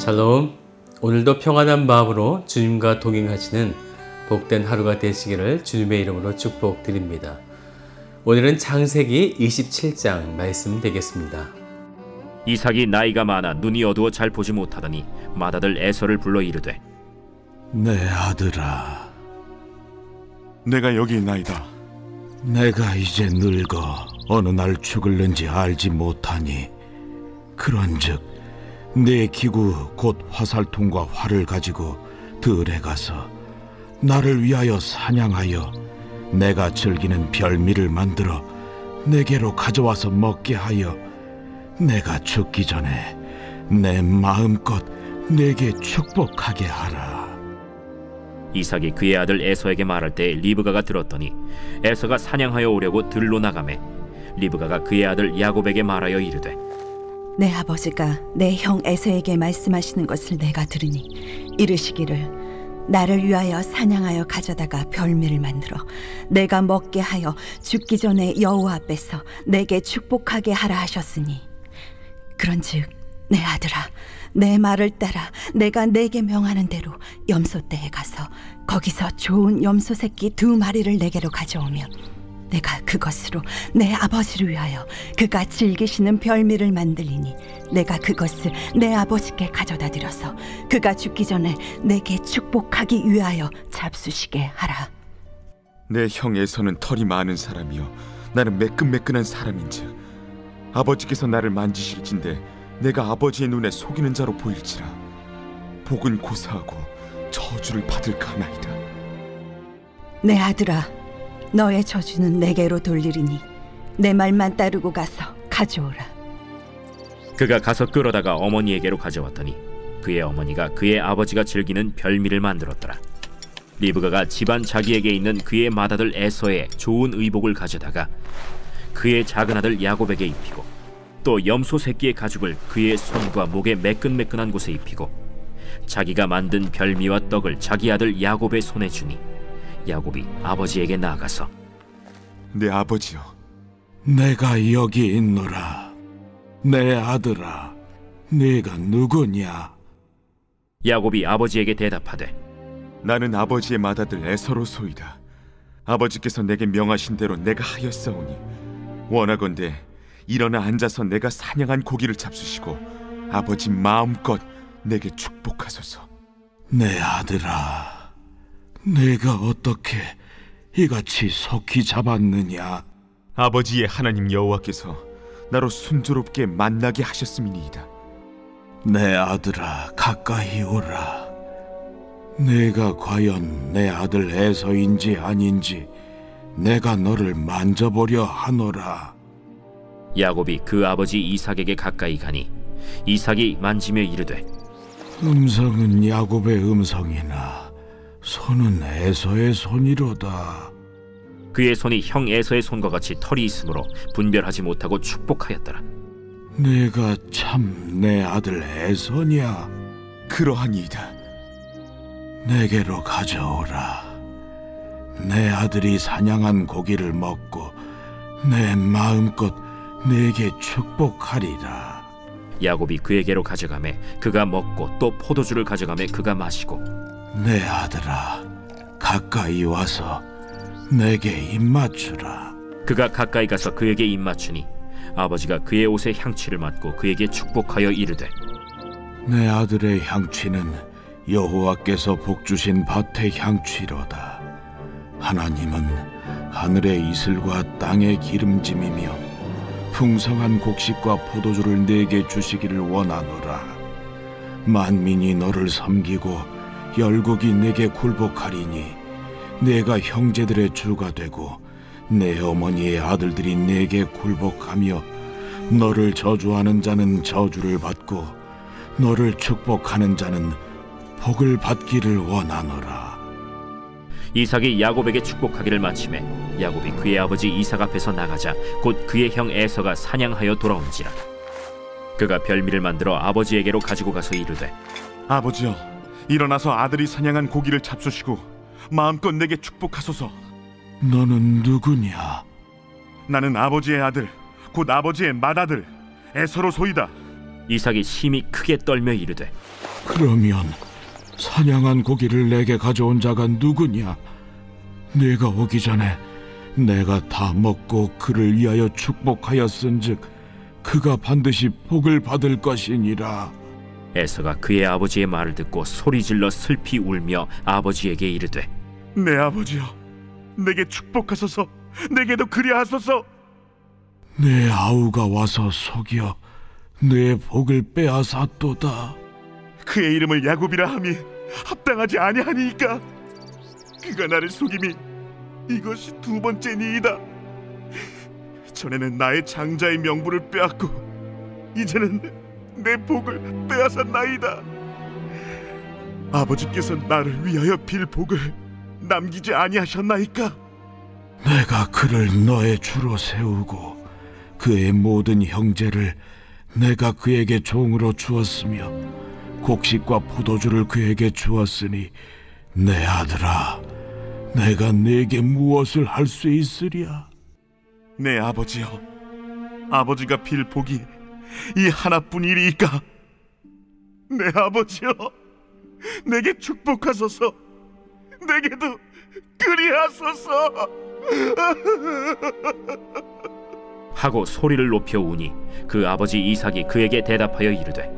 샬롬. 오늘도 평안한 마음으로 주님과 동행하시는 복된 하루가 되시기를 주님의 이름으로 축복드립니다. 오늘은 창세기 27장 말씀 되겠습니다. 이삭이 나이가 많아 눈이 어두워 잘 보지 못하더니 맏아들 에서를 불러 이르되, 내 아들아, 내가 여기 있나이다. 내가 이제 늙어 어느 날 죽을는지 알지 못하니 그런즉 내 기구 곧 화살통과 활을 가지고 들에 가서 나를 위하여 사냥하여 내가 즐기는 별미를 만들어 내게로 가져와서 먹게 하여 내가 죽기 전에 내 마음껏 내게 축복하게 하라. 이삭이 그의 아들 에서에게 말할 때 리브가가 들었더니 에서가 사냥하여 오려고 들로 나가매 리브가가 그의 아들 야곱에게 말하여 이르되, 내 아버지가 내 형 에서에게 말씀하시는 것을 내가 들으니 이르시기를 나를 위하여 사냥하여 가져다가 별미를 만들어 내가 먹게 하여 죽기 전에 여호와 앞에서 내게 축복하게 하라 하셨으니, 그런즉 내 아들아, 내 말을 따라 내가 내게 명하는 대로 염소떼에 가서 거기서 좋은 염소 새끼 2마리를 내게로 가져오면 내가 그것으로 내 아버지를 위하여 그가 즐기시는 별미를 만들리니 내가 그것을 내 아버지께 가져다 드려서 그가 죽기 전에 내게 축복하기 위하여 잡수시게 하라. 내 형 에서는 털이 많은 사람이요 나는 매끈매끈한 사람인즉 아버지께서 나를 만지실진데 내가 아버지의 눈에 속이는 자로 보일지라 복은 고사하고 저주를 받을까 하나이다. 내 아들아, 너의 저주는 내게로 돌리리니 내 말만 따르고 가서 가져오라. 그가 가서 끌어다가 어머니에게로 가져왔더니 그의 어머니가 그의 아버지가 즐기는 별미를 만들었더라. 리브가가 집안 자기에게 있는 그의 맏아들 에서의 좋은 의복을 가져다가 그의 작은 아들 야곱에게 입히고 또 염소 새끼의 가죽을 그의 손과 목에 매끈매끈한 곳에 입히고 자기가 만든 별미와 떡을 자기 아들 야곱의 손에 주니 야곱이 아버지에게 나아가서, 내 아버지여, 내가 여기 있노라. 내 아들아, 네가 누구냐? 야곱이 아버지에게 대답하되, 나는 아버지의 맏아들 에서로소이다. 아버지께서 내게 명하신 대로 내가 하였사오니 원하건대 일어나 앉아서 내가 사냥한 고기를 잡수시고 아버지 마음껏 내게 축복하소서. 내 아들아, 내가 어떻게 이같이 속히 잡았느냐? 아버지의 하나님 여호와께서 나로 순조롭게 만나게 하셨음이니이다. 내 아들아, 가까이 오라. 내가 과연 내 아들 에서인지 아닌지 내가 너를 만져보려 하노라. 야곱이 그 아버지 이삭에게 가까이 가니 이삭이 만지며 이르되, 음성은 야곱의 음성이나 손은 에서의 손이로다. 그의 손이 형 에서의 손과 같이 털이 있으므로 분별하지 못하고 축복하였더라. 내가 참 내 아들 에서냐? 그러하니이다. 내게로 가져오라. 내 아들이 사냥한 고기를 먹고 내 마음껏 내게 축복하리라. 야곱이 그에게로 가져가매 그가 먹고 또 포도주를 가져가매 그가 마시고, 내 아들아, 가까이 와서 내게 입맞추라. 그가 가까이 가서 그에게 입맞추니 아버지가 그의 옷에 향취를 맡고 그에게 축복하여 이르되, 내 아들의 향취는 여호와께서 복주신 밭의 향취로다. 하나님은 하늘의 이슬과 땅의 기름짐이며 풍성한 곡식과 포도주를 내게 주시기를 원하노라. 만민이 너를 섬기고 열국이 내게 굴복하리니 내가 형제들의 주가 되고 내 어머니의 아들들이 내게 굴복하며 너를 저주하는 자는 저주를 받고 너를 축복하는 자는 복을 받기를 원하노라. 이삭이 야곱에게 축복하기를 마치매 야곱이 그의 아버지 이삭 앞에서 나가자 곧 그의 형 에서가 사냥하여 돌아온지라. 그가 별미를 만들어 아버지에게로 가지고 가서 이르되, 아버지여, 일어나서 아들이 사냥한 고기를 잡수시고 마음껏 내게 축복하소서. 너는 누구냐? 나는 아버지의 아들, 곧 아버지의 맏아들 에서로소이다. 이삭이 심히 크게 떨며 이르되 그러면 사냥한 고기를 내게 가져온 자가 누구냐? 네가 오기 전에 내가 다 먹고 그를 위하여 축복하였은즉 그가 반드시 복을 받을 것이니라. 에서가 그의 아버지의 말을 듣고 소리질러 슬피 울며 아버지에게 이르되 내 아버지여, 내게 축복하소서. 내게도 그리하소서. 내 아우가 와서 속여 내 복을 빼앗았도다. 그의 이름을 야곱이라 함이 합당하지 아니하니이까. 그가 나를 속임이 이것이 두 번째니이다. 전에는 나의 장자의 명분을 빼앗고 이제는 내 복을 빼앗았나이다. 아버지께서 나를 위하여 빌 복을 남기지 아니하셨나이까. 내가 그를 너의 주로 세우고 그의 모든 형제를 내가 그에게 종으로 주었으며 곡식과 포도주를 그에게 주었으니 내 아들아, 내가 네게 무엇을 할 수 있으랴? 내 아버지여, 아버지가 빌 복이 이 하나뿐이리이까. 내 아버지여, 내게 축복하소서. 내게도 그리하소서. 하고 소리를 높여 우니 그 아버지 이삭이 그에게 대답하여 이르되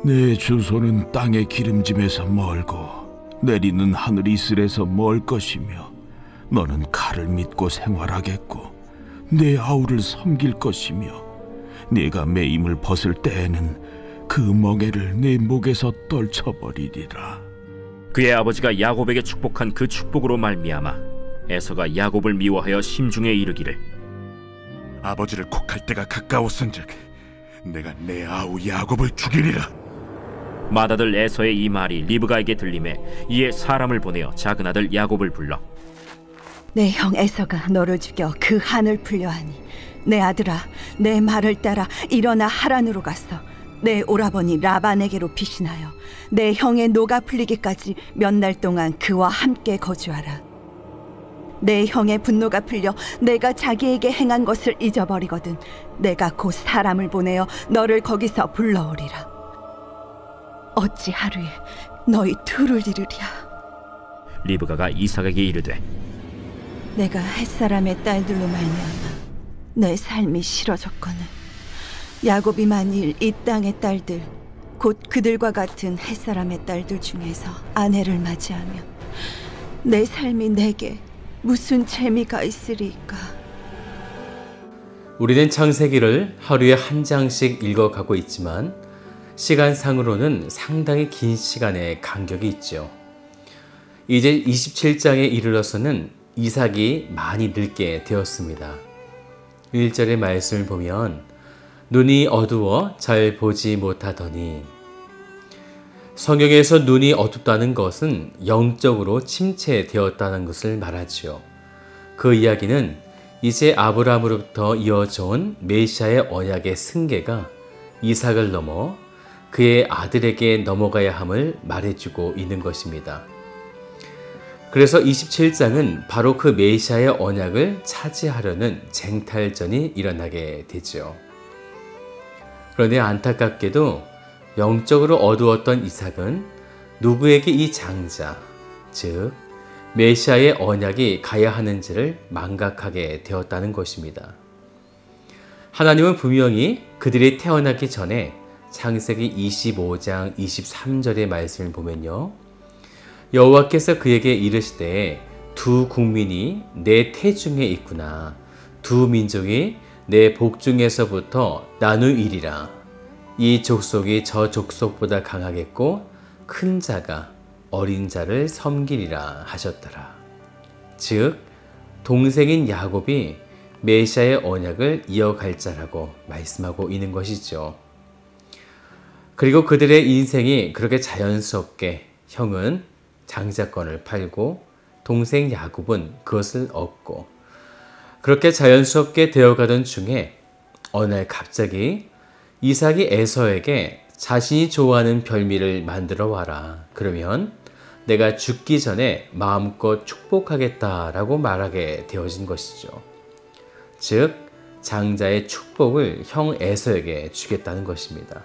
내 주소는 땅의 기름짐에서 멀고 내리는 하늘 이슬에서 멀 것이며 너는 칼을 믿고 생활하겠고 내 아우를 섬길 것이며 네가 매임을 벗을 때에는 그 멍에를 네 목에서 떨쳐버리리라. 그의 아버지가 야곱에게 축복한 그 축복으로 말미암아 에서가 야곱을 미워하여 심중에 이르기를 아버지를 곡할 때가 가까웠은즉 내가 내 아우 야곱을 죽이리라. 맏아들 에서의 이 말이 리브가에게 들리매 이에 사람을 보내어 작은 아들 야곱을 불러 내 형 에서가 너를 죽여 그 한을 풀려하니 내 아들아, 내 말을 따라 일어나 하란으로 가서 내 오라버니 라반에게로 피신하여 내 형의 노가 풀리기까지 몇 날 동안 그와 함께 거주하라. 내 형의 분노가 풀려 내가 자기에게 행한 것을 잊어버리거든 내가 곧 사람을 보내어 너를 거기서 불러오리라. 어찌 하루에 너희 둘을 이루랴. 리브가가 이삭에게 이르되 내가 햇사람의 딸들로 말미암아 내 삶이 싫어졌거늘 야곱이 만일 이 땅의 딸들 곧 그들과 같은 햇사람의 딸들 중에서 아내를 맞이하면 내 삶이 내게 무슨 재미가 있으리까. 우리는 창세기를 하루에 한 장씩 읽어가고 있지만 시간상으로는 상당히 긴 시간의 간격이 있죠. 이제 27장에 이르러서는 이삭이 많이 늙게 되었습니다. 1절의 말씀을 보면 눈이 어두워 잘 보지 못하더니, 성경에서 눈이 어둡다는 것은 영적으로 침체되었다는 것을 말하지요. 그 이야기는 이제 아브라함으로부터 이어져 온 메시아의 언약의 승계가 이삭을 넘어 그의 아들에게 넘어가야 함을 말해주고 있는 것입니다. 그래서 27장은 바로 그 메시아의 언약을 차지하려는 쟁탈전이 일어나게 되죠. 그런데 안타깝게도 영적으로 어두웠던 이삭은 누구에게 이 장자, 즉 메시아의 언약이 가야 하는지를 망각하게 되었다는 것입니다. 하나님은 분명히 그들이 태어나기 전에 창세기 25장 23절의 말씀을 보면요, 여호와께서 그에게 이르시되 두 국민이 내 태중에 있구나. 두 민족이 내 복중에서부터 나누이리라. 이 족속이 저 족속보다 강하겠고 큰 자가 어린 자를 섬기리라 하셨더라. 즉 동생인 야곱이 메시아의 언약을 이어갈 자라고 말씀하고 있는 것이죠. 그리고 그들의 인생이 그렇게 자연스럽게 형은 장자권을 팔고 동생 야곱은 그것을 얻고 그렇게 자연스럽게 되어가던 중에 어느 날 갑자기 이삭이 에서에게 자신이 좋아하는 별미를 만들어 와라. 그러면 내가 죽기 전에 마음껏 축복하겠다라고 말하게 되어진 것이죠. 즉 장자의 축복을 형 에서에게 주겠다는 것입니다.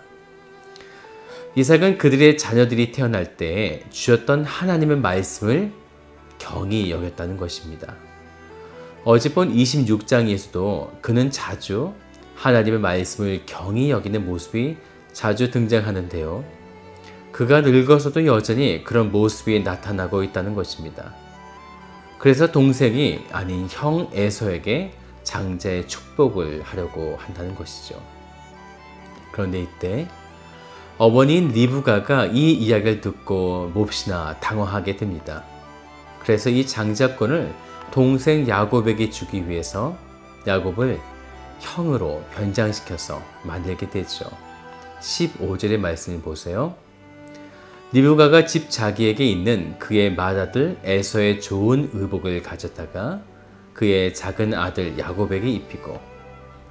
이삭은 그들의 자녀들이 태어날 때 주셨던 하나님의 말씀을 경히 여겼다는 것입니다. 어제 본 26장에서도 그는 자주 하나님의 말씀을 경히 여기는 모습이 자주 등장하는데요. 그가 늙어서도 여전히 그런 모습이 나타나고 있다는 것입니다. 그래서 동생이 아닌 형 에서에게 장자의 축복을 하려고 한다는 것이죠. 그런데 이때 어머니인 리브가가 이 이야기를 듣고 몹시나 당황하게 됩니다. 그래서 이 장자권을 동생 야곱에게 주기 위해서 야곱을 형으로 변장시켜서 만들게 되죠. 15절의 말씀을 보세요. 리브가가 집 자기에게 있는 그의 맏아들 에서의 좋은 의복을 가졌다가 그의 작은 아들 야곱에게 입히고,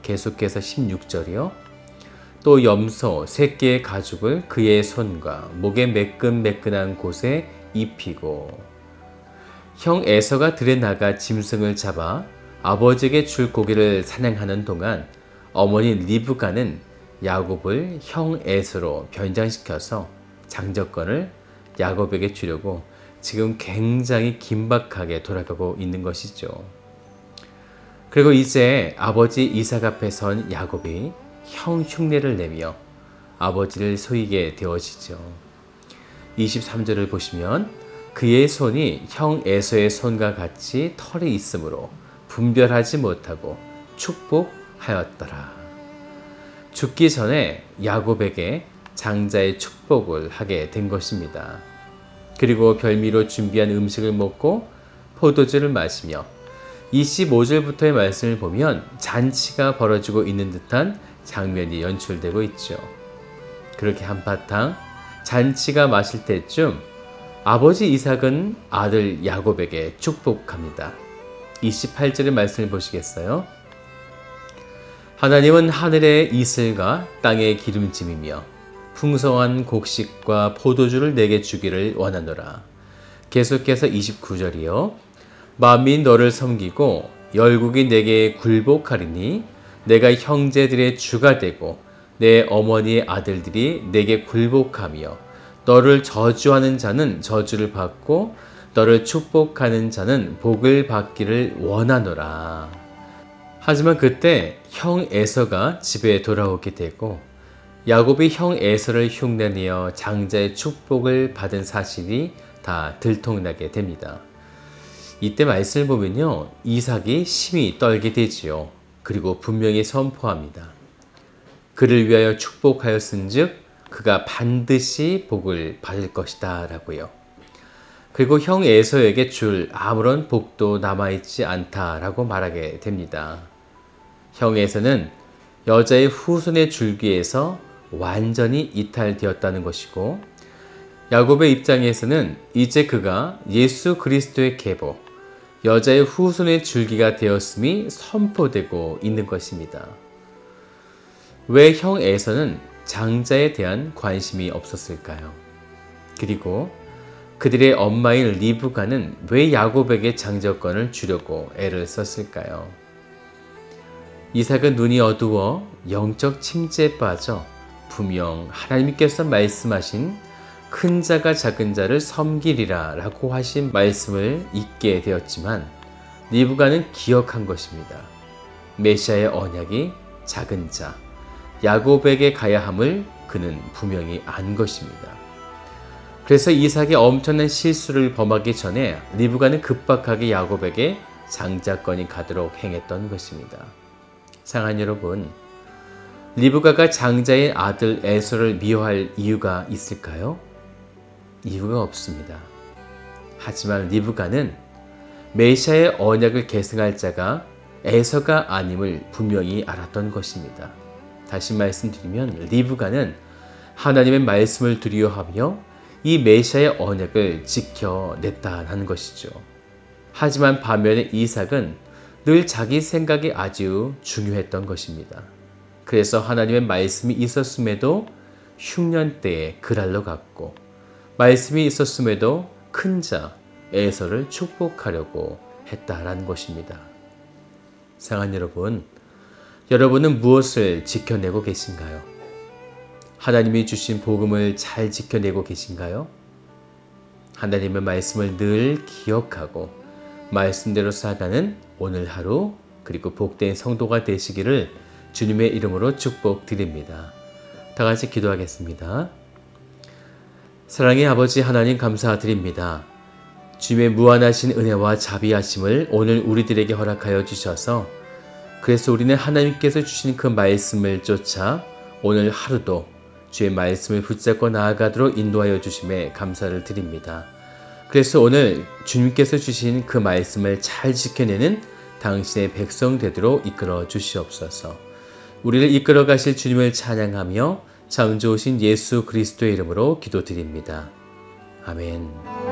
계속해서 16절이요. 또 염소 3개의 가죽을 그의 손과 목의 매끈매끈한 곳에 입히고, 형 에서가 들에 나가 짐승을 잡아 아버지에게 줄 고기를 사냥하는 동안 어머니 리브가는 야곱을 형 에서로 변장시켜서 장자권을 야곱에게 주려고 지금 굉장히 긴박하게 돌아가고 있는 것이죠. 그리고 이제 아버지 이삭 앞에 선 야곱이 형 흉내를 내며 아버지를 속이게 되어지죠. 23절을 보시면 그의 손이 형 에서의 손과 같이 털이 있으므로 분별하지 못하고 축복하였더라. 죽기 전에 야곱에게 장자의 축복을 하게 된 것입니다. 그리고 별미로 준비한 음식을 먹고 포도주를 마시며 25절부터의 말씀을 보면 잔치가 벌어지고 있는 듯한 장면이 연출되고 있죠. 그렇게 한바탕 잔치가 마실 때쯤 아버지 이삭은 아들 야곱에게 축복합니다. 28절의 말씀을 보시겠어요? 하나님은 하늘의 이슬과 땅의 기름짐이며 풍성한 곡식과 포도주를 내게 주기를 원하노라. 계속해서 29절이요. 만민이 너를 섬기고 열국이 내게 굴복하리니 내가 형제들의 주가 되고 내 어머니의 아들들이 내게 굴복하며 너를 저주하는 자는 저주를 받고 너를 축복하는 자는 복을 받기를 원하노라. 하지만 그때 형 에서가 집에 돌아오게 되고 야곱이 형 에서를 흉내내어 장자의 축복을 받은 사실이 다 들통나게 됩니다. 이때 말씀을 보면요, 이삭이 심히 떨게 되지요. 그리고 분명히 선포합니다. 그를 위하여 축복하였은즉 그가 반드시 복을 받을 것이다 라고요. 그리고 형 에서에게 줄 아무런 복도 남아있지 않다라고 말하게 됩니다. 형 에서는 여자의 후손의 줄기에서 완전히 이탈되었다는 것이고, 야곱의 입장에서는 이제 그가 예수 그리스도의 계보, 여자의 후손의 줄기가 되었음이 선포되고 있는 것입니다. 왜 형 에서는 장자에 대한 관심이 없었을까요? 그리고 그들의 엄마인 리브가는 왜 야곱에게 장자권을 주려고 애를 썼을까요? 이삭은 눈이 어두워 영적 침체에 빠져 분명 하나님께서 말씀하신 큰 자가 작은 자를 섬기리라 라고 하신 말씀을 잊게 되었지만 리브가는 기억한 것입니다. 메시아의 언약이 작은 자 야곱에게 가야 함을 그는 분명히 안 것입니다. 그래서 이삭이 엄청난 실수를 범하기 전에 리브가는 급박하게 야곱에게 장자권이 가도록 행했던 것입니다. 사랑하는 여러분, 리브가가 장자의 아들 에서를 미워할 이유가 있을까요? 이유가 없습니다. 하지만 리브가는 메시아의 언약을 계승할 자가 에서가 아님을 분명히 알았던 것입니다. 다시 말씀드리면 리브가는 하나님의 말씀을 두려워하며 이 메시아의 언약을 지켜냈다는 것이죠. 하지만 반면에 이삭은 늘 자기 생각이 아주 중요했던 것입니다. 그래서 하나님의 말씀이 있었음에도 흉년 때에 그랄로 갔고 말씀이 있었음에도 큰 자 에서를 축복하려고 했다라는 것입니다. 사랑하는 여러분, 여러분은 무엇을 지켜내고 계신가요? 하나님이 주신 복음을 잘 지켜내고 계신가요? 하나님의 말씀을 늘 기억하고 말씀대로 살아가는 오늘 하루 그리고 복된 성도가 되시기를 주님의 이름으로 축복드립니다. 다 같이 기도하겠습니다. 사랑의 아버지 하나님 감사드립니다. 주님의 무한하신 은혜와 자비하심을 오늘 우리들에게 허락하여 주셔서 그래서 우리는 하나님께서 주신 그 말씀을 쫓아 오늘 하루도 주의 말씀을 붙잡고 나아가도록 인도하여 주심에 감사를 드립니다. 그래서 오늘 주님께서 주신 그 말씀을 잘 지켜내는 당신의 백성 되도록 이끌어 주시옵소서. 우리를 이끌어 가실 주님을 찬양하며 참 좋으신 예수 그리스도의 이름으로 기도드립니다. 아멘.